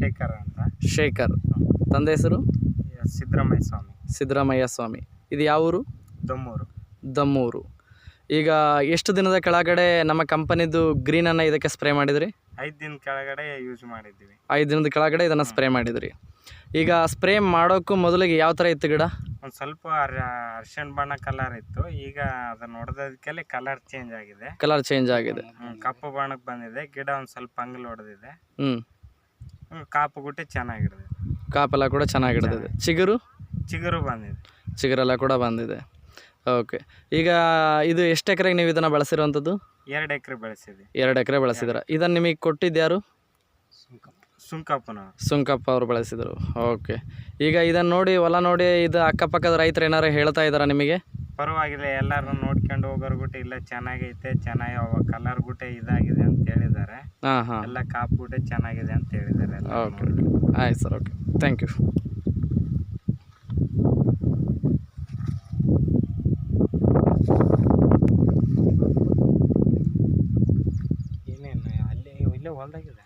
ಶೇಖರ್ ಅಂತ. ಶೇಖರ್. ತಂದೆ ಹೆಸರು ಸಿದ್ದರಾಮಯ್ಯ ಸ್ವಾಮಿ. ಸಿದ್ದರಾಮಯ್ಯ ಸ್ವಾಮಿ. ಇದು ಯಾವ ಊರು? ದಮ್ಮೂರು. ದಮ್ಮೂರು. ಈಗ ಎಷ್ಟು ದಿನದ ಕೆಳಗಡೆ ನಮ್ಮ ಕಂಪನಿದು ಗ್ರೀನನ್ನು ಇದಕ್ಕೆ ಸ್ಪ್ರೇ ಮಾಡಿದ್ರಿ? 5 ದಿನ ಕೆಳಗಡೆ ಯೂಸ್ ಮಾಡಿದ್ದೀವಿ. 5 ದಿನದ ಕೆಳಗಡೆ ಇದನ್ನು ಸ್ಪ್ರೇ ಮಾಡಿದ್ರಿ. ಈಗ ಸ್ಪ್ರೇ ಮಾಡೋಕ್ಕೂ ಮೊದಲಿಗೆ ಯಾವ ಥರ ಇತ್ತು ಗಿಡ? ಒಂದು ಸ್ವಲ್ಪ ಅರ್ಶಿಣ ಬಣ್ಣ ಕಲರ್ ಇತ್ತು. ಈಗ ಅದನ್ನ ಹೊಡೆದಕ್ಕೆಲ್ಲ ಕಲರ್ ಚೇಂಜ್ ಆಗಿದೆ. ಕಲರ್ ಚೇಂಜ್ ಆಗಿದೆ. ಕಪ್ಪು ಬಣ್ಣಕ್ಕೆ ಬಂದಿದೆ. ಗಿಡ ಒಂದು ಸ್ವಲ್ಪ ಅಂಗಲ್ ಹೊಡೆದಿದೆ. ಕಾಪು ಗುಟ್ಟೆ ಚೆನ್ನಾಗಿರ್ತದೆ. ಕಾಪೆಲ್ಲ ಕೂಡ ಚೆನ್ನಾಗಿ ಹಿಡಿದಿದೆ. ಚಿಗುರು ಬಂದಿದೆ. ಚಿಗುರೆಲ್ಲ ಕೂಡ ಬಂದಿದೆ. ಓಕೆ. ಈಗ ಇದು ಎಷ್ಟು ಎಕರೆಗೆ ನೀವು ಇದನ್ನು ಬಳಸಿರುವಂಥದ್ದು? 2 ಎಕರೆ ಬೆಳೆಸಿದ್ವಿ. 2 ಎಕರೆ ಬೆಳೆಸಿದ್ರ. ಇದನ್ನು ನಿಮಗೆ ಕೊಟ್ಟಿದ್ದು ಯಾರು? ಸುಂಕಪ್ಪ ಅವರು ಬೆಳೆಸಿದರು. ಓಕೆ. ಈಗ ಇದನ್ನು ನೋಡಿ ಹೊಲ ನೋಡಿ ಇದು ಅಕ್ಕಪಕ್ಕದ ರೈತರು ಏನಾರು ಹೇಳ್ತಾ ಇದ್ದಾರಾ ನಿಮಗೆ? ಪರವಾಗಿಲ್ಲ, ಎಲ್ಲರೂ ನೋಡ್ಕೊಂಡು ಹೋಗೋರು ಗುಟ್ಟೆ ಇಲ್ಲ ಚೆನ್ನಾಗೈತೆ, ಚೆನ್ನಾಗಿ ಅವ ಕಲರ್ ಗುಟ್ಟೆ ಇದಾಗಿದೆ ಅಂತ ಹೇಳಿದ್ದಾರೆ. ಎಲ್ಲ ಕಾಪು ಗುಟ್ಟೆ ಚೆನ್ನಾಗಿದೆ ಅಂತ ಹೇಳಿದ್ದಾರೆ. ಓಕೆ, ಆಯ್ತು ಸರ್. Okay, thank you. ಏನೇನು ಇಲ್ಲೇ ಹೊಲ್ದಾಗಿದೆ.